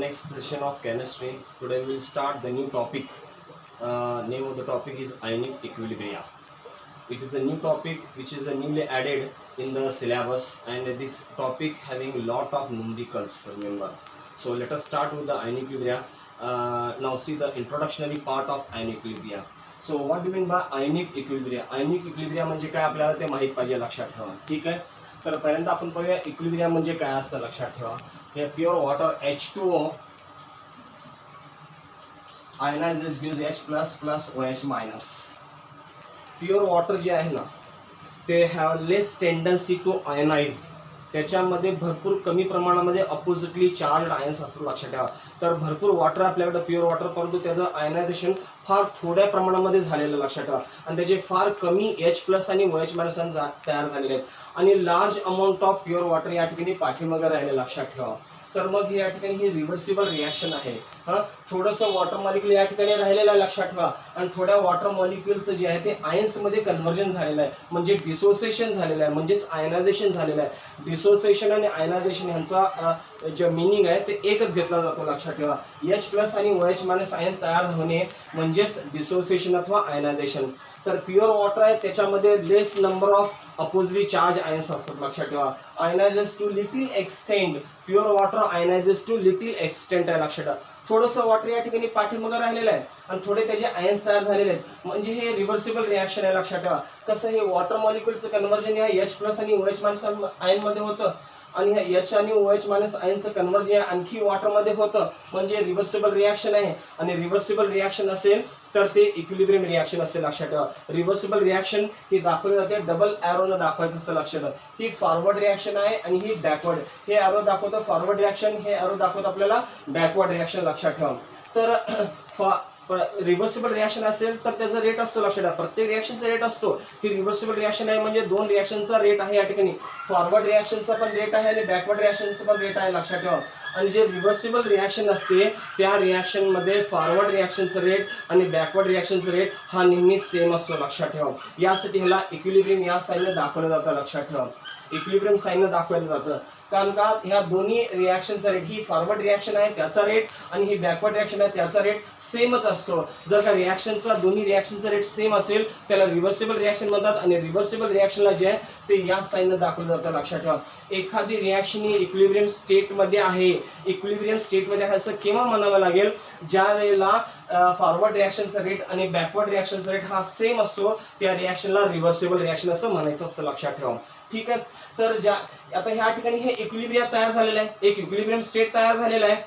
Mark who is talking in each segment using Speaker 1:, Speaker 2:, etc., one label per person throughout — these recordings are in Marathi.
Speaker 1: next session of chemistry. Today we will start the new topic. Name of the topic is ionic equilibria. It is a new topic which is newly added in the syllabus, and this topic having lot of numericals, remember. So let us start with the ionic equilibria. Now see the introductory part of ionic equilibria. So what do you mean by ionic equilibria? Ionic equilibria म्हणजे काय आपल्याला ते माहित पाहिजे, लक्षात ठेवा. ठीक आहे. तर पहिल्यांदा आपण पाहूया इक्विलिब्रियम म्हणजे काय असतं. लक्षात ठेवा, हे pure water H2O ionise gives H plus plus OH minus. Pure water जे आहे ना ते have less tendency to ionise. त्याच्यामध्ये भरपूर कमी प्रमाणामध्ये अपोजिटली चार्ज आयन्स असतात, लक्षात ठेवा. तर भरपूर वॉटर आपल्याकडे प्युअर वॉटर, परंतु त्याचं आयनायझेशन फार थोड्या प्रमाणामध्ये झालेलं, लक्षात ठेवा. आणि त्याचे फार कमी H प्लस आणि OH मायनस तयार झालेले आहेत. आणि large amount of pure water या ठिकाणी पाठीमागे राहिले, लक्षात ठेवा. तर मग या ठिकाणी ही रिव्हर्सिबल रिॲक्शन आहे. थोडंसं वॉटर मॉलिक्यूल या ठिकाणी राहिलेलं आहे, लक्षात ठेवा. आणि थोड्या वॉटर मॉलिक्यूलचं जे आहे ते आयन्समध्ये कन्व्हर्जन झालेलं आहे, म्हणजे डिसोसिएशन झालेलं आहे, म्हणजेच आयनायझेशन झालेलं आहे. डिसोसिएशन आणि आयनायझेशन यांचा जे मिनिंग आहे ते एकच घेतला जातो, लक्षात ठेवा. H प्लस आणि OH मायनस आयन तयार होणे म्हणजेच डिसोसिएशन अथवा आयनायझेशन. तर प्युअर वॉटर आहे त्याच्यामध्ये less number of oppositely charge ions असतात, लक्षात ठेवा. Ionises to little extend. Pure water ionises to little extent आहे, लक्षात ठेवा. थोडंसं वॉटर या ठिकाणी पाठीमागे राहिलेलं आहे आणि थोडे त्याचे आयन्स तयार झालेले आहेत, म्हणजे हे रिव्हर्सिबल रिॲक्शन आहे, लक्षात ठेवा. कसं हे वॉटर मॉलिक्यूलचं कन्व्हर्जन या H प्लस आणि OH मायनस आयनमध्ये होतं आणि ह्या H आणि OH मायनस आयनचं कन्व्हर्जन आणखी वॉटरमध्ये होतं, म्हणजे रिव्हर्सिबल रिॲक्शन आहे. आणि रिव्हर्सिबल रिॲक्शन असेल तर ते इक्विलिब्रियम रिॲक्शन असेल, लक्षात ठेवा. रिव्हर्सिबल रिॲक्शन ही दाखवली जाते डबल ॲरोनं दाखवायचं असतं, लक्षात ठेवा. ही फॉरवर्ड रिॲक्शन आहे आणि ही बॅकवर्ड. हे ॲरो दाखवतं फॉरवर्ड रिॲक्शन, हे ॲरो दाखवतं आपल्याला बॅकवर्ड रिॲक्शन, लक्षात ठेवा. तर रिव्हर्सिबल रिॲक्शन असेल तर त्याचा रेट असतो, लक्षात ठेवा. प्रत्येक रिॲक्शनचा रेट असतो. ही रिव्हर्सिबल रिॲक्शन आहे म्हणजे दोन रिॲक्शनचा रेट आहे या ठिकाणी. फॉरवर्ड रिॲक्शनचा पण रेट आहे आणि बॅकवर्ड रिॲक्शनचा पण रेट आहे, लक्षात ठेवा. आणि जे रिव्हर्सिबल रिॲक्शन असते त्या रिॲक्शनमध्ये फॉरवर्ड रिॲक्शनचं रेट आणि बॅकवर्ड रिॲक्शनचं रेट हा नेहमी सेम असतो, लक्षात ठेवा. यासाठी ह्याला इक्विलिब्रियम या साईनने दाखवलं जातं, लक्षात ठेवा. इक्विलिब्रियम साईनने दाखवलं जातं कारण का ह्या दोन्ही रिॲक्शनचा रेट, ही फॉरवर्ड रिॲक्शन आहे त्याचा रेट आणि ही बॅकवर्ड रिॲक्शन आहे त्याचा रेट सेमच असतो. जर का रिॲक्शनचा दोन्ही रिॲक्शनचा रेट सेम असेल त्याला रिव्हर्सिबल रिॲक्शन म्हणतात. आणि रिव्हर्सिबल रिॲक्शनला जे आहे ते या साईनने दाखवलं जातं, लक्षात ठेवा. एखादी रिॲक्शन ही इक्विलिब्रियम स्टेटमध्ये आहे. इक्विलिब्रियम स्टेटमध्ये आहे असं केव्हा म्हणावं लागेल, ज्या वेळेला फॉरवर्ड रिॲक्शनचा रेट आणि बॅकवर्ड रिॲक्शनचा रेट हा सेम असतो, त्या रिॲक्शनला रिव्हर्सिबल रिॲक्शन असं म्हणायचं असतं, लक्षात ठेवा. ठीक आहे. तर आता ह्या ठिकाणी हे इक्विलिब्रियम तयार झालेलं आहे, एक इक्विलिब्रियम स्टेट तयार झालेला आहे.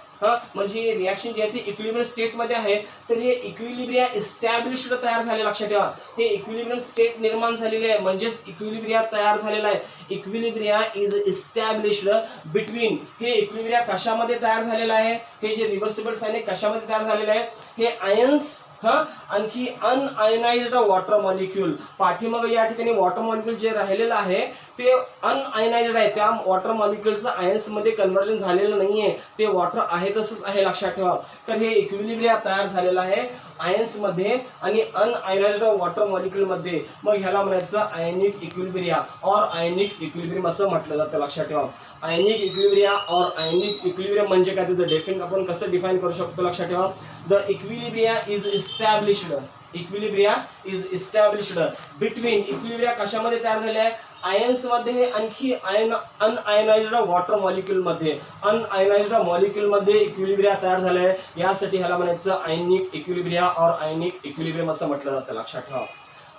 Speaker 1: म्हणजे रिॲक्शन जे आहे ते इक्विलिब्रियम स्टेटमध्ये आहे. तर हे इक्विलिब्रिया इस्टॅब्लिश्ड तयार झाले, लक्षात ठेवा. हे इक्विलिब्रियम स्टेट निर्माण झालेले आहे म्हणजेच इक्विलिब्रिया तयार झालेला आहे. Equilibria is established between. हे इक्विलिब्रिया कशामध्ये तयार झालेला आहे, हे जे रिव्हर्सिबल साइन आहे कशामध्ये तयार झालेलं आहे, हे आयन्स आणखी अनआयनाइज्ड वॉटर मॉलिक्यूल. पाठीमागे या ठिकाणी वॉटर मॉलिक्यूल जे राहिलेलं आहे ते अनआयनाइज्ड आहे. त्या वॉटर मॉलिक्यूलचं आयन्समध्ये कन्व्हर्जन झालेलं नाहीये, ते वॉटर आहे तसंच आहे, लक्षात ठेवा. तर हे इक्विलिब्रिया तयार झालेलं आहे आयन्समध्ये आणि अनआयनाइज्ड वॉटर मॉलिक्यूलमध्ये. मग ह्याला म्हणायचं आयनिक इक्विलिब्रिया और आयनिक इक्विलिब्रियम असं म्हटलं जातं, लक्षात ठेवा. आयनिक इक्विलिब्रिया और आयनिक इक्विलिब्रियम म्हणजे काय, त्याचं डेफिनेट आपण कसं डिफाईन करू शकतो, लक्षात ठेवा. The equilibria is established. Equilibria is established between. Equilibria कशामध्ये तयार झाले आहे, आयन्समध्ये आणखी अनआयनाइज्ड वॉटर मॉलिक्यूलमध्ये. अनआयनाइज्ड मॉलिक्यूलमध्ये इक्विलिब्रिया तयार झाले आहे, यासाठी ह्याला म्हणायचं आयनिक इक्विलिब्रिया और आयनिक इक्विलिब्रियम असं म्हटलं जातं, लक्षात ठेवा.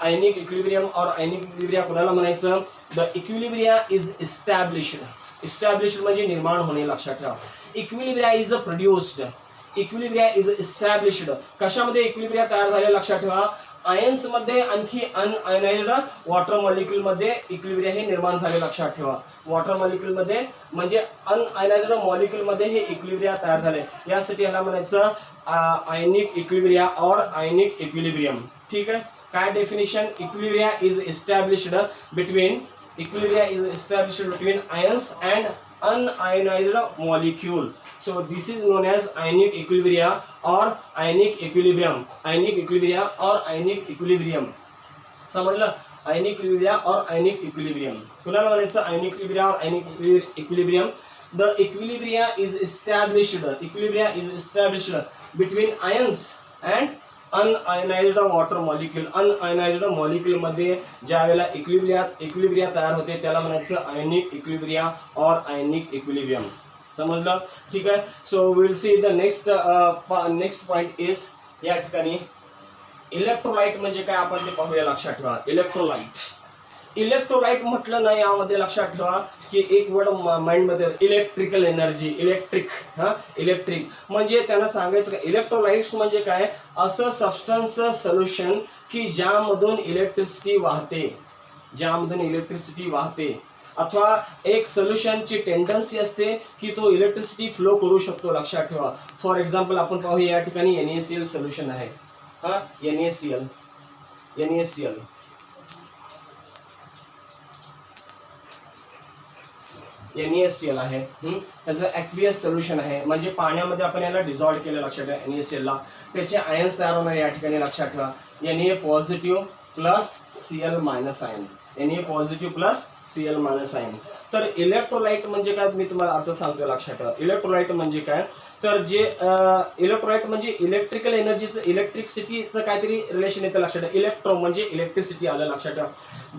Speaker 1: आयनिक इक्विलिब्रियम और आयनिक इक्विलिब्रिया कोणाला म्हणायचं, the equilibria is established. Established म्हणजे निर्माण होणे, लक्षात ठेवा. Equilibria is produced. Equilibria is established. कशामध्ये इक्विलिब्रिया तयार झाले, लक्षात ठेवा. आयन्समध्ये आणखी अनआयनाइज्ड वॉटर मॉलिक्यूलमध्ये इक्विलिब्रिया हे निर्माण झाले, लक्षात ठेवा. वॉटर मॉलिक्यूलमध्ये म्हणजे अनआयनाइज्ड मॉलिक्यूलमध्ये हे इक्विलिब्रिया तयार झाले, यासाठी ह्याला म्हणायचं आयनिक इक्विलिब्रिया और आयनिक इक्विलिब्रियम. ठीक आहे. काय definition, equilibria is established between. Equilibria is established between ions and un-ionised molecule. So this is known as ionic equilibria or ionic equilibrium. Ionic equilibria or ionic equilibrium. समजलं. आयनिक इक्विलिब्रिया और आयनिक इक्विलिब्रियम. कुणाला म्हणायचं आयनिक इक्विलिब्रिया और ionic equilibrium. the equilibria is established between ions and un-ionised water molecule. Un-ionised molecule मध्ये ज्या वेळेला इक्विलिब्रिया तयार होते त्याला म्हणायचं आयनिक इक्विलिब्रिया और आयनिक इक्विलिब्रियम. समजलं? ठीक आहे. So will see the next point is या ठिकाणी इलेक्ट्रोलाइट म्हणजे काय आपण ते पाहूया. लक्षात ठेवा इलेक्ट्रोलाइट म्हटलं ना यामध्ये लक्षात ठेवा की एक वर्ड माइंडमध्ये इलेक्ट्रिकल एनर्जी. इलेक्ट्रिक म्हणजे त्यांना सांगायचं का इलेक्ट्रोलाइट्स म्हणजे काय असं सबस्टन्स सोल्युशन की ज्यामधून इलेक्ट्रिसिटी वाहते अथवा एक सोल्युशनची टेंडन्सी असते की तो इलेक्ट्रिसिटी फ्लो करू शकतो. लक्षात ठेवा. फॉर एक्झाम्पल आपण पाहूया या ठिकाणी NaCl सोल्युशन आहे. NaCl आहे. त्याचं ॲक्वियस सोल्युशन आहे म्हणजे पाण्यामध्ये आपण याला डिझॉल्व केलं. लक्षात ठेवा NaCl ला त्याचे आयन्स तयार होणार या ठिकाणी. लक्षात ठेवा Na positive plus Cl minus ion. Na positive plus Cl minus ion. तर इलेक्ट्रोलाइट म्हणजे काय मी तुम्हाला आता सांगतो. लक्षात ठेवा इलेक्ट्रोलाइट म्हणजे काय तर जे इलेक्ट्रोलाइट म्हणजे इलेक्ट्रिकल एनर्जीचं इलेक्ट्रिसिटीचं काहीतरी रिलेशन येतं. लक्षात ठेवा इलेक्ट्रो म्हणजे इलेक्ट्रिसिटी आलं. लक्षात ठेवा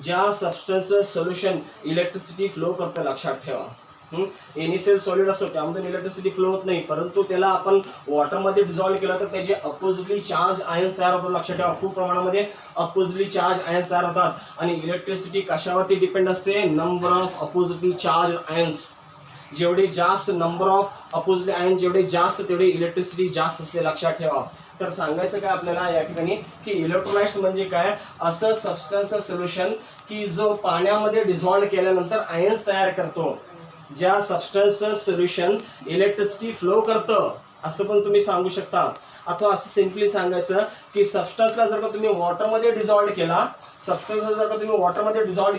Speaker 1: ज्या सबस्टन्सचं सोल्युशन इलेक्ट्रिसिटी फ्लो करतं. लक्षात ठेवा NaCl सॉलिड असतो त्यामधून इलेक्ट्रिसिटी फ्लो होत नाही परंतु त्याला आपण वॉटरमध्ये डिझॉल्व केलं तर त्याचे अपोजिटली चार्ज आयन्स तयार होतात. लक्षात ठेवा खूप प्रमाणामध्ये अपोजिटली चार्ज आयन्स तयार होतात आणि इलेक्ट्रिसिटी कशावरती डिपेंड असते number of oppositely charge ions. जेवढे जास्त नंबर ऑफ अपोजिटली आयन जेवढे जास्त तेवढे इलेक्ट्रिसिटी जास्त असते. लक्षात ठेवा. तर सांगायचं काय आपल्याला या ठिकाणी की इलेक्ट्रोलाइट्स म्हणजे काय असं सबस्टन्स सोल्युशन की जो पाण्यामध्ये डिझॉल्व केल्यानंतर आयन्स तयार करतो. ज्या सबस्टन्सचं सोल्युशन इलेक्ट्रिसिटी फ्लो करतं असं पण तुम्ही सांगू शकता. अथवा असं सिम्पली सांगायचं की सबस्टन्सला जर का तुम्ही वॉटरमध्ये डिझॉल्व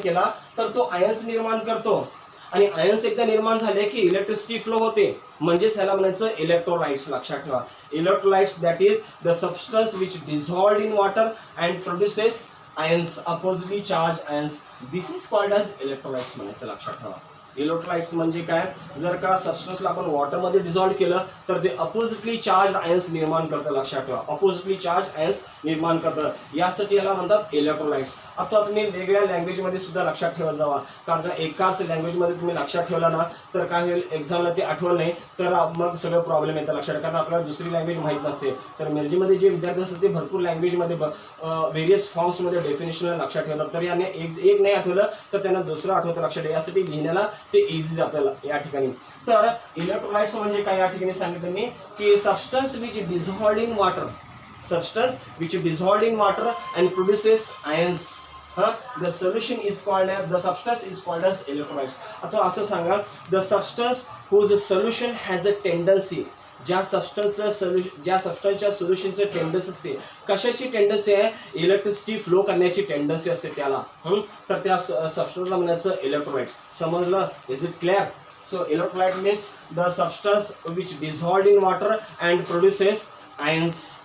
Speaker 1: केला तर तो आयन्स निर्माण करतो आणि आयन्स एकदा निर्माण झाले की इलेक्ट्रिसिटी फ्लो होते म्हणजेच ह्याला म्हणायचं इलेक्ट्रोलाइट्स. लक्षात ठेवा electrolytes that is the substance which dissolved in water and produces ions oppositely charge ions. This is called as electrolytes म्हणायचं. लक्षात ठेवा इलेक्ट्रोलाइट्स म्हणजे काय जर का सबस्टन्सला आपण वॉटरमध्ये डिझॉल्व केलं तर ते अपोजिटली चार्ज आयन्स निर्माण करतं. लक्षात ठेवा अपोजिटली चार्ज आयन्स निर्माण करतं यासाठी याला म्हणतात इलेक्ट्रोलाइट्स. आता तुम्ही वेगळ्या लँग्वेजमध्ये सुद्धा लक्षात ठेवत जावा कारण का एकाच लँग्वेजमध्ये तुम्ही लक्षात ठेवला ना तर काय होईल एक्झामला ते आठवलं नाही तर मग सगळं प्रॉब्लेम येतं. लक्षात कारण आपल्याला दुसरी लँग्वेज माहीत नसते. तर मिरजीमध्ये जे विद्यार्थी असतात ते भरपूर लँग्वेजमध्ये व्हेरियस फॉर्म्समध्ये डेफिनेशन लक्षात ठेवतात. तर याने एक नाही आठवलं तर त्यांना दुसरं आठवतं. लक्षात ठेवा यासाठी लिहिण्याला ते इझी जातं या ठिकाणी. तर इलेक्ट्रोलाइट्स म्हणजे काय या ठिकाणी सांगितलं मी की substance which dissolved in water and produces ions. The solution is called the substance is called as electrolytes. आता असं सांगा the substance whose solution has a tendency. ज्या सबस्टन्सच्या सोल्युशनचं टेंडन्सी असते कशाची टेंडन्सी आहे इलेक्ट्रिसिटी फ्लो करण्याची टेंडन्सी असते त्याला. तर त्या सबस्टन्सला म्हणायचं इलेक्ट्रोलाइट्स. समजलं? Is it clear? So electrolyte means the substance which dissolved in water and produces ions.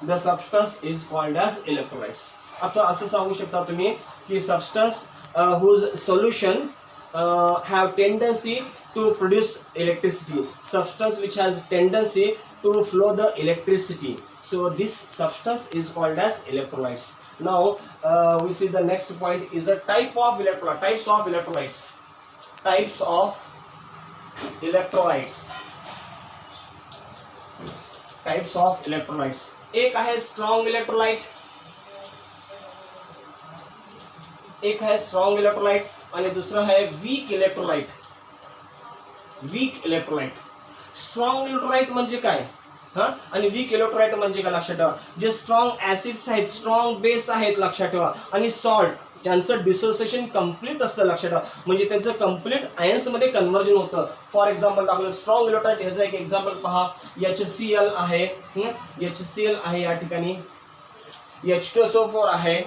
Speaker 1: The substance is called as electrolytes. आता असं सांगू शकता तुम्ही की substance whose solution have tendency to produce electricity. Substance which has tendency to flow the electricity. So this substance is called as electrolytes. Now we see the next point is a type of electrolyte. Types of electrolytes. एक आहे strong electrolyte आणि दुसरा आहे weak electrolyte. स्ट्रॉंग इलेक्ट्रोलाइट म्हणजे काय आणि वीक इलेक्ट्रोलाइट म्हणजे काय लक्षात ठेवा. जे स्ट्रॉंग ऍसिड्स आहेत स्ट्रॉंग बेस आहेत लक्षात ठेवा आणि सॉल्ट ज्यांचं डिसोसिएशन कंप्लीट असतं. लक्षात ठेवा म्हणजे त्यांचं कंप्लीट आयन्स मध्ये कन्व्हर्जन होतं. फॉर एक्झाम्पल दाखवलं स्ट्रॉंग इलेक्ट्रोलाइट ह्याचं एक एक्झाम्पल पहा. HCl आहे या ठिकाणी H2SO4 आहे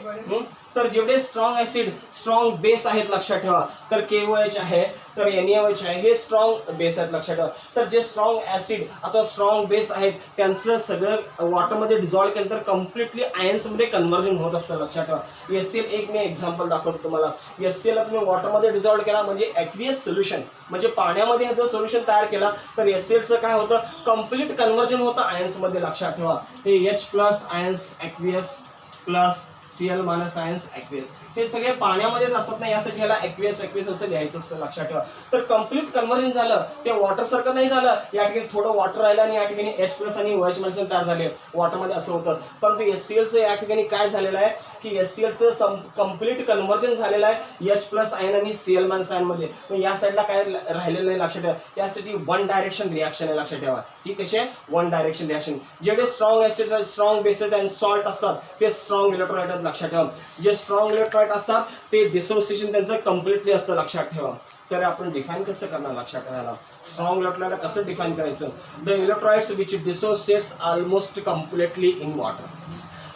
Speaker 1: तर जेवढे स्ट्रॉंग ऍसिड स्ट्रॉंग बेस आहेत लक्षात ठेवा, तर KOH आहे, तर NaOH आहे, हे स्ट्रॉंग बेस आहेत लक्षात ठेवा. तर जे स्ट्रॉंग ऍसिड अथवा स्ट्रॉंग बेस आहेत त्यांचं सगळं वॉटरमध्ये डिझॉल्व्ह केलं तर कम्प्लिटली आयन्समध्ये कन्व्हर्जन होत असतं लक्षात ठेवा. HCl एक मी एक्झाम्पल दाखवतो तुम्हाला. HCl तुम्ही वॉटरमध्ये डिझॉल्व्ह केला म्हणजे ॲक्वियस सोल्युशन, म्हणजे पाण्यामध्ये जर सोल्युशन तयार केला तर HClचं काय होतं, कम्प्लीट कन्व्हर्जन होतं आयन्समध्ये लक्षात ठेवा. हे H+ ions aqueous plus Cl minus ions aqueous, हे सगळे पाण्यामध्येच असतात ना, यासाठी ह्याला ॲक्वियस असं लिहायचं असतं लक्षात ठेवा. तर कम्प्लीट कन्व्हर्जन झालं, ते वॉटर सारखं नाही झालं, या ठिकाणी थोडं वॉटर राहिलं आणि या ठिकाणी H+ आणि OH- तयार झाले वॉटरमध्ये, असं होतं. परंतु HClचं या ठिकाणी काय झालेलं आहे की HClचं कम्प्लीट कन्व्हर्जन झालेलं आहे H+ आयन आणि Cl- आयनमध्ये. या साईडला काय राहिलेलं नाही लक्षात ठेवा. यासाठी वन डायरेक्शन रिॲक्शन आहे लक्षात ठेवा. ही कशी आहे, वन डायरेक्शन रिॲक्शन. जेवढे स्ट्रॉंग ऍसिड्स आहेत, स्ट्रॉंग बेसेस आणि सॉल्ट असतात ते स्ट्रॉंग इलेक्ट्रोलाइट आहेत लक्षात ठेवा. जे स्ट्रॉंग इलेक्ट्रोलाइट असतात ते डिसोसिएशन त्यांचं कम्प्लिटली असतं लक्षात ठेवा. तर आपण डिफाइन कसं करणार लक्षात ठेवायला, स्ट्रॉंग इलेक्ट्रोलाइट कसं डिफाइन करायचं. The electrolytes which dissociates almost completely in water.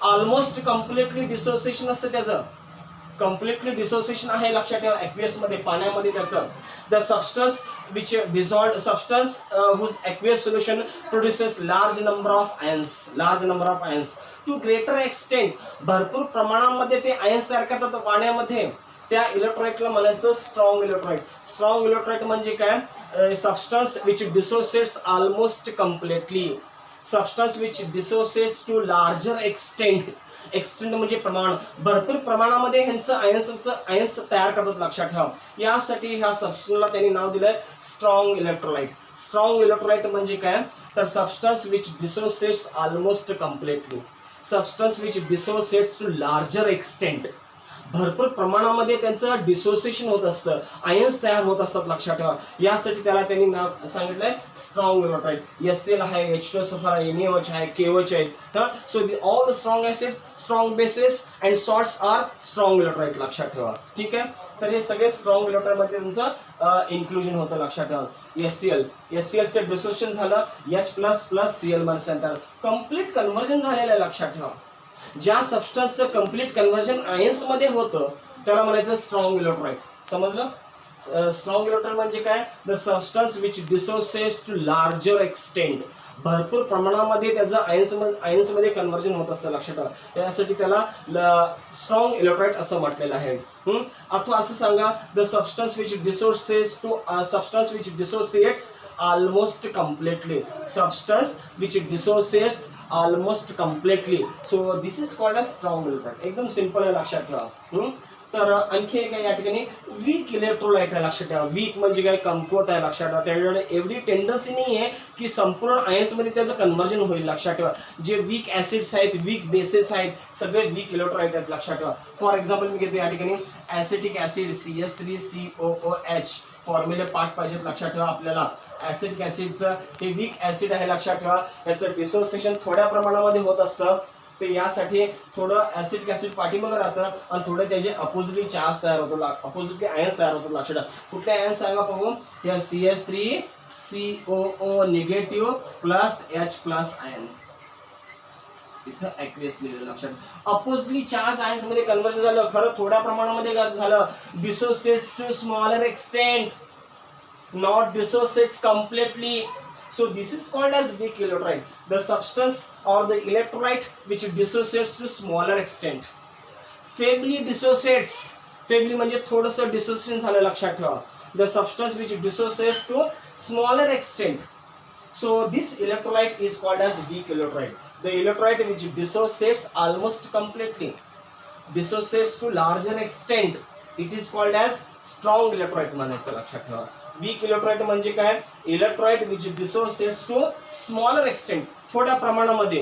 Speaker 1: Almost completely dissociation असतं त्याचं, कम्प्लिटली डिसोसिएशन आहे लक्षात ठेवा ॲक्वियस मध्ये, पाण्यामध्ये त्याचं. The substance which dissolved substance whose aqueous solution produces large number of ions to greater extent. भरपूर प्रमाणामध्ये ते आयन्स तयार करतात पाण्यामध्ये, त्या इलेक्ट्रोलाइटला म्हणायचं स्ट्रॉंग इलेक्ट्रोलाइट. स्ट्रॉंग इलेक्ट्रोलाइट म्हणजे काय, substance which dissociates almost completely, substance which dissociates to larger extent. Extent म्हणजे प्रमाण, भरपूर प्रमाणामध्ये ह्यांचं आयन्स तयार करतात लक्षात ठेवा. यासाठी ह्या सबस्टन्सला त्यांनी नाव दिलंय स्ट्रॉंग इलेक्ट्रोलाइट. स्ट्रॉंग इलेक्ट्रोलाइट म्हणजे काय, तर substance which dissociates almost completely, substance which dissociates to larger extent. भरपूर प्रमाणामध्ये त्यांचं डिसोसिएशन होत असतं, आयन्स तयार होत असतात लक्षात ठेवा. यासाठी त्याला त्यांनी नाव सांगितलंय स्ट्रॉंग इलेक्ट्रोलाइट. HCl आहे, H2SO4 आहे, NaOH आहे, KOH आहे. So all the strong acids, strong bases and salts are strong electrolyte लक्षात ठेवा. ठीक आहे, तर हे सगळे स्ट्रॉंग इलेक्ट्रोलाइट मध्ये त्यांचं इन्क्लुजन होतं लक्षात ठेवा. HClचं डिसोसिएशन झालं H+ Cl- कम्प्लीट कन्व्हर्जन झालेलं आहे लक्षात ठेवा. ज्या सबस्टन्सचं कम्प्लीट कन्व्हर्जन आयन्स मध्ये होतं त्याला म्हणायचं स्ट्रॉंग इलेक्ट्रोलाइट. समजलं, स्ट्रॉंग इलेक्ट्रोलाइट म्हणजे काय, the substance which dissociates to larger extent. भरपूर प्रमाणामध्ये त्याचं आयन्स मध्ये कन्व्हर्जन होत असतं लक्षात ठेवा. त्यासाठी त्याला स्ट्रॉंग इलेक्ट्रोलाइट असं म्हटलेलं आहे. अथवा असं सांगा, the substance which dissociates almost completely, substance which dissociates almost completely. So this is called a strong electrolyte. एकदम सिंपल आहे लक्षात ठेवा. तर आणखी एक या ठिकाणी वीक इलेक्ट्रोलाइट आहे लक्षात ठेवा. वीक म्हणजे काय, कमकुवत आहे लक्षात ठेवा. त्याच्याकडे एवढी टेंडन्सी नाही आहे की संपूर्ण आयन्समध्ये त्याचं कन्व्हर्जन होईल लक्षात ठेवा. जे वीक ऍसिड्स आहेत, वीक बेसेस आहेत, सगळे वीक इलेक्ट्रोलाइट आहेत लक्षात ठेवा. फॉर एक्झाम्पल मी घेतो या ठिकाणी ऍसिटिक ऍसिड CH3COOH, फॉर्म्युले पाठ पाहिजेत लक्षात ठेवा आपल्याला. ऍसिटिक ऍसिडचं हे वीक ऍसिड आहे लक्षात ठेवा. याचं डिसोसिएशन थोड्या प्रमाणामध्ये होत असतं, तर यासाठी थोडं ऍसिडिक ऍसिड पाठीमागे राहतं आणि थोडं त्याचे अपोजिटली चार्ज तयार होतो, अपोजिटली आयन्स तयार होतो लक्षात ठेवा. कुठले आयन्स सांगा बघू, या CH3COO negative plus H+ ion, इथं ॲक्वियस लिहिलं लक्षात. अपोजिटली चार्ज आयन्स मध्ये कन्व्हर्जन झालं, खरं थोड्या प्रमाणामध्ये झालं. Dissociates to smaller extent, not dissociates completely. So this is called as weak electrolyte. The substance or the electrolyte which dissociates to smaller extent. Feebly dissociates. Feebly म्हणजे थोडंसं डिसोसिएशन झालं लक्षात ठेवा. The substance which dissociates to smaller extent. So this electrolyte is called as weak electrolyte. The electrolyte which dissociates almost completely, dissociates to larger extent, it is called as strong electrolyte म्हणायचं लक्षात ठेवा. वीक इलेक्ट्रोलाइट म्हणजे काय, electrolyte which dissociates to smaller extent, थोड्या प्रमाणामध्ये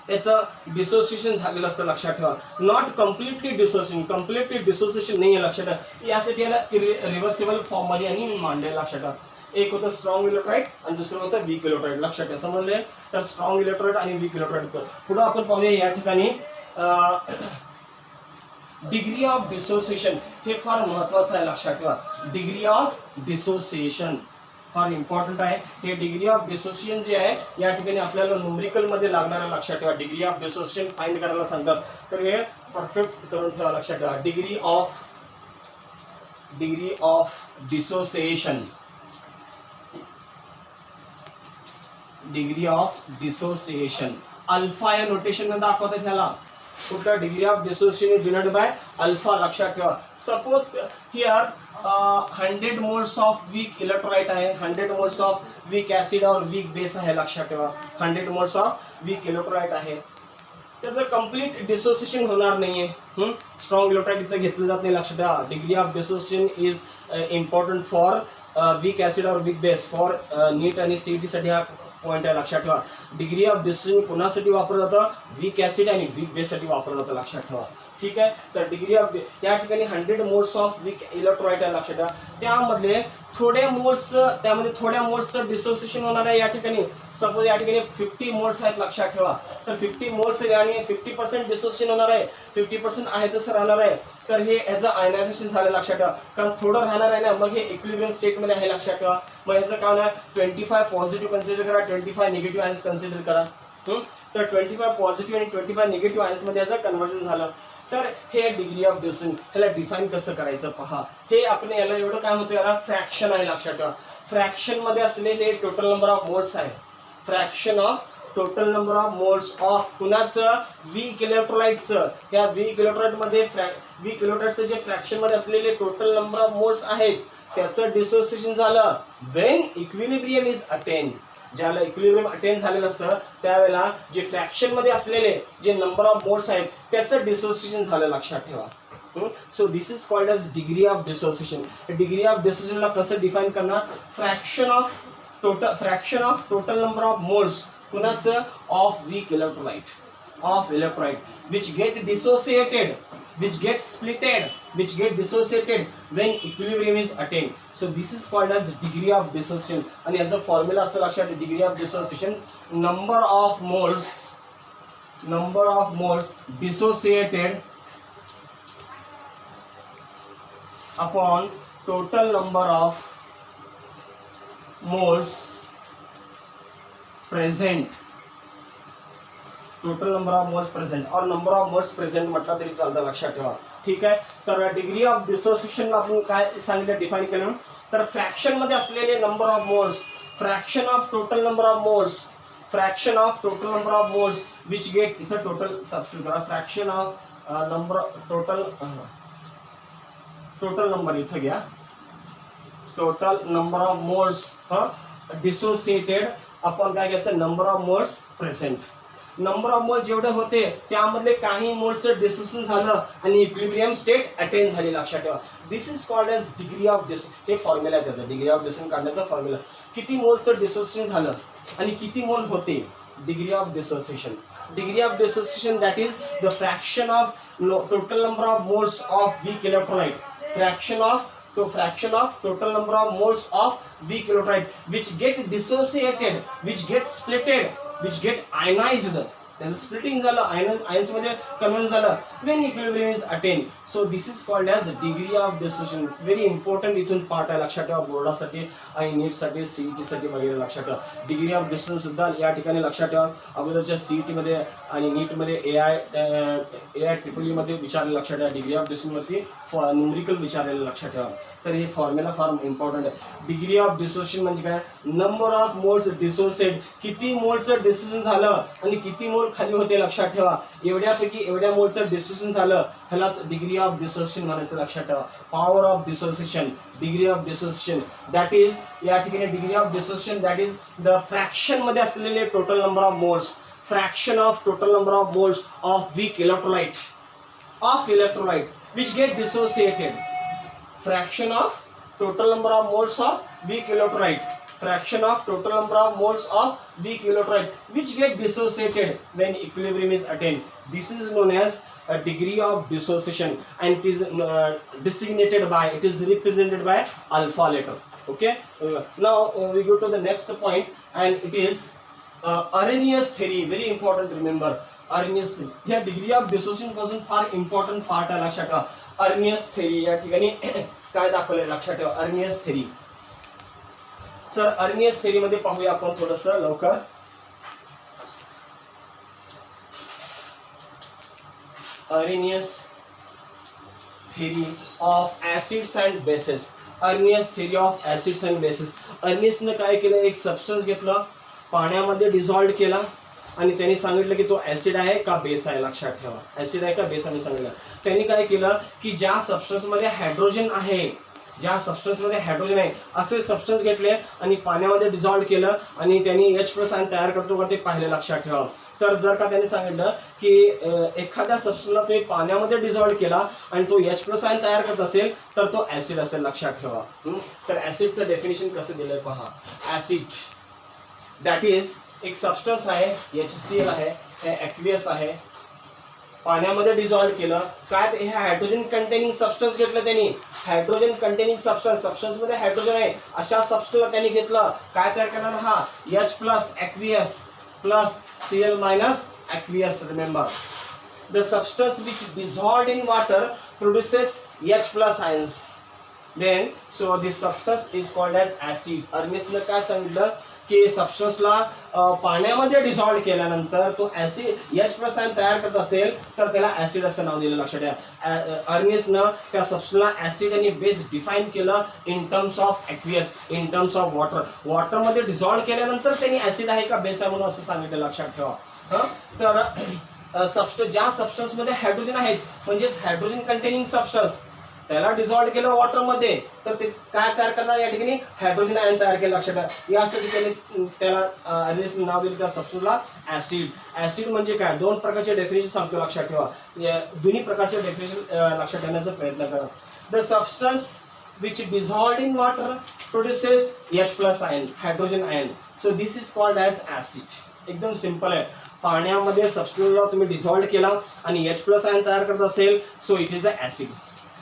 Speaker 1: त्याचं डिसोसिएशन झालेलं असतं लक्षात ठेवा. Not completely dissociation, completely dissociation नाही आहे लक्षात ठेवा. यासाठी याला रिव्हर्सिबल फॉर्म मध्ये आणि मांडलेलं लक्षात ठेवा. एक होतं स्ट्रॉंग इलेक्ट्रोलाइट आणि दुसरं होतं वीक इलेक्ट्रोलाइट लक्षात ठेवा. समजले, तर स्ट्रॉंग इलेक्ट्रोलाइट आणि वीक इलेक्ट्रोलाइट. पुढे आपण पाहूया या ठिकाणी डिग्री ऑफ डिसोसिएशन. हे फार महत्वाचं आहे लक्षात ठेवा. डिग्री ऑफ डिसोसिएशन, फार इम्पॉर्टंट आहे. हे डिग्री ऑफ डिसोसिएशन जे आहे या ठिकाणी आपल्याला न्यूमेरिकल मध्ये लागणाऱ्या लक्षात ठेवा. डिग्री ऑफ डिसोसिएशन फाइंड करायला सांगतात तर हे परफेक्ट करून ठेवा लक्षात ठेवा. Degree of dissociation, degree of dissociation alpha या नोटेशन मध्ये दाखवतात ह्याला. कुठं degree of dissociation is denoted by alpha लक्षात ठेवा. Suppose here 100 moles of weak electrolyte आहे, 100 मोल्स ऑफ वीक ऍसिड और वीक बेस आहे लक्षात ठेवा. 100 मोल्स ऑफ वीक इलेक्ट्रोलाइट आहे, त्याचं कम्प्लीट डिसोसिएशन होणार नाहीये. स्ट्रॉंग इलेक्ट्रोलाइट इथं घेतलं जात नाही लक्षात ठेवा. Degree of dissociation is important for weak acid और वीक बेस. फॉर नीट आणि सीईटी साठी हा पॉइंट आहे लक्षात ठेवा. डिग्री ऑफ डिसोसिएशन कोणासाठी वापरलं जातं? वीक ऍसिड आणि वीक बेस साठी वापरलं जातं लक्षात ठेवा. ठीक आहे. तर डिग्री ऑफ या ठिकाणी 100 मोल्स ऑफ वीक इलेक्ट्रोलाइट आहे लक्षात ठेवा. त्यामध्ये थोड्या मोल्सचं डिसोसिएशन होणार आहे या ठिकाणी. सपोज या ठिकाणी 50 मोल्स आहेत लक्षात ठेवा. तर 50 मोल्स आणि 50% डिसोसिएशन होणार आहे, 50% आहे तसं राहणार आहे. तर हे ॲज अ आयनायझेशन झालं लक्षात ठेवा. कारण थोडं राहणार आहे ना, मग हे इक्विलिब्रियम स्टेटमध्ये आहे लक्षात ठेवा. मग याचं काय होणार? 25 पॉझिटिव्ह कन्सिडर करा, 25 निगेटिव्ह आयन्स कन्सिडर करा. तर 25 पॉझिटिव्ह आणि 25 निगेटिव्ह आयन्समध्ये याचं कन्व्हर्जन झालं. तर हे डिग्री ऑफ डिसोसिएशन ह्याला डिफाईन कसं करायचं पहा. हे आपण याला एवढं काय होतं, याला फ्रॅक्शन आहे लक्षात ठेवा. फ्रॅक्शन मध्ये असलेले टोटल नंबर ऑफ मोल्स आहे. Fraction of total number of moles of कुणाचं? वीक इलेक्ट्रोलाइटचं. या वीक इलेक्ट्रोलाइट मध्ये वीक इलेक्ट्रोलाइटचं जे फ्रॅक्शन मध्ये असलेले टोटल नंबर ऑफ मोल्स आहेत त्याचं डिसोसिएशन झालं व्हेन इक्विलिब्रियम इज अटेन. ज्याला इक्विलिब्रियम अटेन झालेलं असतं त्यावेळेला जे फ्रॅक्शन मध्ये असलेले जे नंबर ऑफ मोल्स आहेत त्याचं डिसोसिएशन झालं लक्षात ठेवा. So this is called as degree of dissociation. Degree of डिसोसिएशनला कसं डिफाईन करणार? Fraction of total number of moles कुणाचं? Of weak electrolyte which get dissociated, which get splitted, which get dissociated when equilibrium is attained. So this is called as degree of dissociation. आणि याचा फॉर्म्युला असं लक्षात ठेवा. Degree of dissociation number of moles dissociated upon total number of moles present. Total number of moles present और नंबर ऑफ मोल्स प्रेझेंट म्हटलं तरी चालतं लक्षात ठेवा. ठीक आहे. तर डिग्री ऑफ डिसोसिएशनला आपण काय सांगितलं, डिफाईन केलं? तर फ्रॅक्शन मध्ये असलेले number of moles, fraction of total number of moles which get, इथं टोटल सबस्टिट्यूट करा. फ्रॅक्शन ऑफ टोटल नंबर इथं घ्या. Total number of moles dissociated आपण काय घ्यायचं? Number of moles present. Number of mole जेवढे होते त्यामधले काही मोल्सचं डिसोसिएशन झालं आणि इक्विलिब्रियम स्टेट अटेन झाली लक्षात ठेवा. This is called as degree of dissociation. हे फॉर्म्युला आहे त्याचा, डिग्री ऑफ डिसोसिएशन काढण्याचा फॉर्म्युला. किती मोल्सचं डिसोसिएशन झालं आणि किती मोल होते? Degree of dissociation. Degree of dissociation that is the fraction of total number of moles of weak electrolyte. Fraction of total number of moles of weak electrolyte which get dissociated, which get splitted, which get ionized. त्याचं स्प्लिटिंग झालं, आयन्स मध्ये कन्व्हर्ट झालं when equilibrium is attained. So this is called as degree of dissociation. Very important इथून पार्ट आहे लक्षात ठेवा. बोर्डासाठी आणि नीटसाठी, सीईटी साठी वगैरे लक्षात ठेवा. डिग्री ऑफ डिसोसिएशन सुद्धा या ठिकाणी लक्षात ठेवा. अगोदरच्या सीईटी मध्ये आणि नीट मध्ये AI ट्रिपल मध्ये विचारलेलं लक्षात ठेवा. डिग्री ऑफ डिसोसिएशन वरती न्यूमेरिकल विचारलेलं लक्षात ठेवा. तर हे फॉर्म्युला फार इम्पॉर्टंट आहे. डिग्री ऑफ डिसोसिएशन म्हणजे काय? Number of moles dissociate. किती मोल्सचं डिसोसिएशन झालं आणि किती मोल खाली होते लक्षात ठेवा. एवढ्यापैकी एवढ्या मोल्सचं डिसोसिएशन झालं ह्यालाच डिग्री ऑफ डिसोसिएशन म्हणायचं लक्षात ठेवा. Power of dissociation, degree of dissociation that is या ठिकाणी degree of dissociation that is the fraction मध्ये असलेले total number of moles. Fraction of total number of moles of weak electrolyte which get dissociated. Fraction of total number of moles of weak electrolyte. Fraction of total number of moles of weak electrolyte which get dissociated when equilibrium is attained. This is known as a degree of dissociation and it is it is represented by alpha letter. Okay. Now we go to the next point and it is Arrhenius theory. Very important, remember. Arrhenius theory. या डिग्री ऑफ डिसोसिएशन पासून फार इम्पॉर्टंट पार्ट आहे लक्षात ठेवा. Arrhenius theory या ठिकाणी काय दाखवलंय लक्षात ठेवा. Arrhenius theory. तर अर्नियस थेरीमध्ये पाहूया आपण थोडंसं लवकर. अर्नियस theory of acids and bases. अर्नियस theory of acids and bases. अर्नियसने काय केलं, एक सबस्टन्स घेतलं, पाण्यामध्ये डिझॉल्व केला आणि त्यांनी सांगितलं की तो ऍसिड आहे का बेस आहे. लक्षात ठेवा, ऍसिड आहे का बेस आहे सांगितलं. त्यांनी काय केलं की ज्या सबस्टन्समध्ये हायड्रोजन आहे, ज्या सबस्टन्समध्ये हायड्रोजन आहे असे सबस्टन्स घेतले आणि पाण्यामध्ये डिझॉल्व केलं आणि त्यांनी H+ आयन तयार करतो का ते पाहिले. लक्षात ठेवा. तर जर का त्यांनी सांगितलं की एखाद्या सबस्टन्सला तुम्ही पाण्यामध्ये डिझॉल्व केला आणि तो H+ आयन तयार करत असेल तर तो ऍसिड असेल. लक्षात ठेवा. तर ऍसिडचं डेफिनेशन कसं दिलंय पहा. ऍसिड दॅट इज एक सबस्टन्स आहे, HCl आहे, हे ॲक्वियस आहे, पाण्यामध्ये डिझॉल्व केलं काय, हे हायड्रोजन कंटेनिंग सबस्टन्स घेतलं त्यांनी. हायड्रोजन कंटेनिंग सबस्टन्समध्ये हायड्रोजन आहे अशा सबस्टन्सला त्यांनी घेतलं. काय तयार करणार, हा H+ aqueous plus Cl minus aqueous. Remember, the substance which dissolved in water produces H+ ions. Then so this substance is called as acid. अर्नियसने काय सांगितलं की सबस्टन्सला पाण्यामध्ये डिझॉल्व केल्यानंतर तो ऍसिड H+ आयन तयार करत असेल तर त्याला ऍसिड असं नाव दिलं. लक्षात ठेवा. अर्नियसनं त्या सबस्टन्सला ऍसिड आणि बेस डिफाईन केलं in terms of aqueous, in terms of water. वॉटरमध्ये डिझॉल्व केल्यानंतर त्यांनी ऍसिड आहे का बेस आहे म्हणून असं सांगितलं. लक्षात ठेवा. तर ज्या सबस्टन्समध्ये हायड्रोजन आहेत म्हणजेच हायड्रोजन कंटेनिंग सबस्टन्स त्याला डिझॉल्व केलं वॉटरमध्ये तर ते काय तयार करणार, या ठिकाणी हायड्रोजन आयन तयार केलं. लक्षात ठेवा. यासाठी त्यांनी त्याला अर्नियसने नाव दिलं त्या सबस्टन्सला ऍसिड. ऍसिड म्हणजे काय, दोन प्रकारचे डेफिनेशन सांगतो. लक्षात ठेवा. दोन्ही प्रकारचे डेफिनेशन लक्षात ठेवण्याचा प्रयत्न करा. The substance which dissolved in water produces H+ ion, hydrogen ion. So this is called as acid. एकदम सिंपल आहे. पाण्यामध्ये सबस्टन्सला तुम्ही डिझॉल्व केला आणि H+ आयन तयार करत असेल so it is a acid.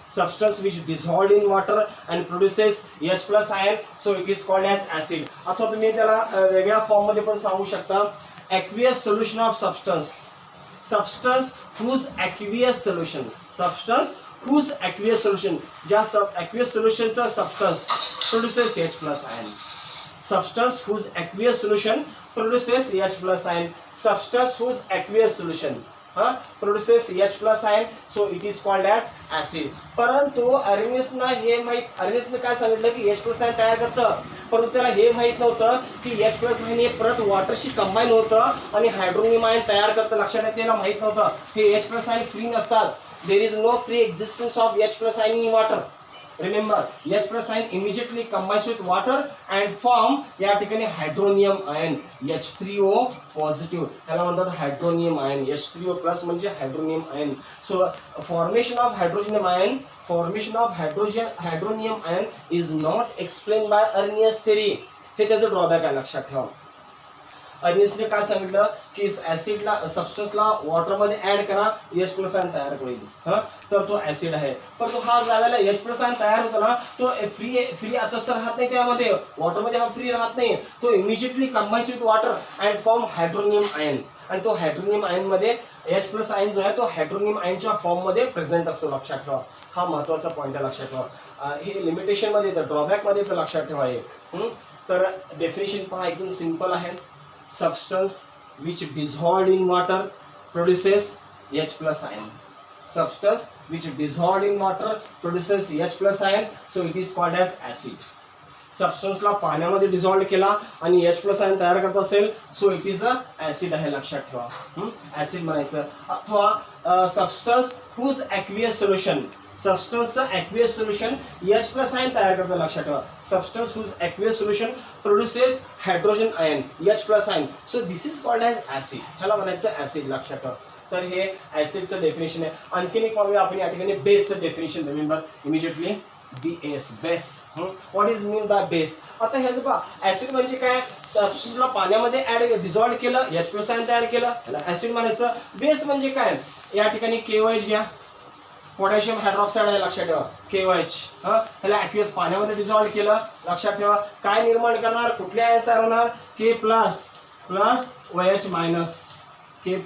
Speaker 1: Substance which dissolved in water and produces H+ ion, so it is called as acid. अथवा तुम्ही त्याला वेगळ्या फॉर्म मध्ये पण सांगू शकता. Aqueous solution of substance, substance whose aqueous solution, substance whose aqueous solution, ज्या aqueous solution चा substance produces H+ ion. Substance whose aqueous solution produces H+ ion. Substance whose aqueous solution produces H+ ion, so it is called as acid. परंतु अर्नियसने काय सांगितलं की H+ आयन तयार करतं, परंतु त्याला हे माहित नव्हतं की H+ आयन हे परत वॉटरशी कंबाईन होतं आणि हायड्रोनियम आयन तयार करतं. लक्षात आहे, त्याला माहित नव्हतं. हे H+ आयन फ्री नसतात. There is no free existence of H+ ion in water. Remember, H+ ion immediately combines with water and form या ठिकाणी हायड्रोनियम आयन H3O पॉझिटिव्ह. त्याला म्हणतात हायड्रोनियम आयन. H3O+ म्हणजे hydronium ion. So formation of hydronium ion is not explain by Arrhenius theory. हे त्याचं ड्रॉबॅक आहे. लक्षात ठेवा. अर्नियसने काय सांगितलं की ऍसिडला सबस्टन्सला वॉटरमध्ये ऍड करा, H+ आयन तयार होईल, तर तो ऍसिड आहे. पण तो हा ज्यावेळेला H+ आयन तयार होतो ना तो फ्री आता राहत नाही त्यामध्ये, वॉटरमध्ये हा फ्री राहत नाही. तो immediately combines with water and form hydronium ion. आणि तो हायड्रोनियम आयन मध्ये H+ आयन जो आहे तो हायड्रोनियम आयनच्या फॉर्म मध्ये प्रेझेंट असतो. लक्षात ठेवा. हा महत्वाचा पॉईंट आहे. लक्षात ठेवा. हे लिमिटेशन मध्ये येतं, ड्रॉबॅक मध्ये येतं. लक्षात ठेवा हे. तर डेफिनेशन पहा, एकदम सिंपल आहे. Substance which dissolved in water produces H+ ion. Substance which dissolved in water produces H+ ion, so it is called as acid. सबस्टन्सला पाण्यामध्ये डिझॉल्व केला आणि H+ आयन तयार करत असेल so it is a acid आहे. लक्षात ठेवा. ऍसिड म्हणायचं. अथवा सबस्टन्स हुज ॲक्वियस सोल्युशन, सबस्टन्सचं ॲक्वियस सोल्युशन H+ आयन तयार करतं. लक्षात ठेवा. Substance whose aqueous solution produces hydrogen ion H+ ion, so this is called as acid. ह्याला म्हणायचं ऍसिड. लक्षात ठेवा. तर हे ऍसिडचं डेफिनेशन आहे. आणखीन एक पाहूया आपण या ठिकाणी बेसचं definition. Remember immediately base. What is mean by base. आता ह्याचं पहा, ऍसिड म्हणजे काय, सबस्टन्सला पाण्यामध्ये ऍड डिझॉल्व केलं, H+ आयन तयार केलं, त्याला ऍसिड म्हणायचं. बेस म्हणजे काय, या ठिकाणी KOH घ्या, पोटॅशियम हायड्रॉक्साईड आहे. लक्षात ठेवा. KOH ह्याला ॲक्वियस पाण्यामध्ये डिझॉल्व केलं. लक्षात ठेवा. काय निर्माण करणार, कुठले आयन्स तयार होणार, K++ OH-, K++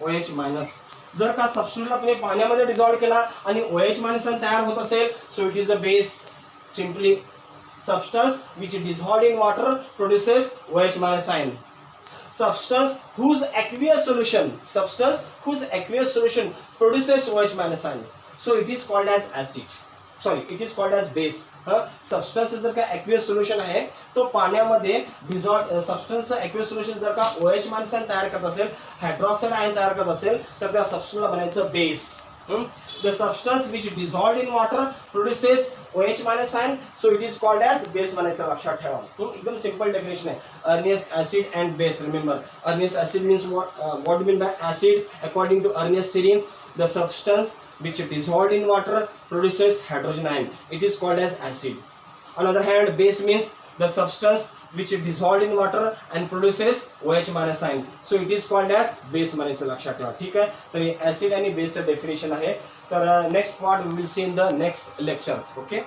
Speaker 1: OH-. जर का सबस्टन्सला तुम्ही पाण्यामध्ये डिझॉल्व केला आणि OH- तयार होत असेल so it is a base. Simply Substance which dissolved in water produces OH minus ion. Substance whose aqueous solution produces OH minus ion. So it is called as acid. Sorry, it is called as base. Substance जर का ॲक्वियस सोल्युशन आहे तो पाण्यामध्ये डिझॉल्व सबस्टन्सचं ॲक्वियस सोल्युशन जर का OH मायनस आयन तयार करत असेल, हायड्रॉक्साइड आयन तयार करत असेल, तर त्या सबस्टन्सला म्हणायचं base. The substance which dissolved in water produces OH minus ion, so it is called as base म्हणायचं लक्षात ठेवा. एकदम सिंपल डेफिनेशन आहे. Arrhenius acid and base. Remember, Arrhenius acid means what mean by acid? According to Arrhenius theory, the substance which dissolved in water produces hydrogen ion. It is called as acid. On the other hand, base means the substance which dissolved in water and produces OH minus ion. So it is called as base म्हणायचं लक्षात ठेवा. ठीक आहे. तर ऍसिड आणि बेसचं डेफिनेशन आहे. तर next part we will see in the next lecture. Okay.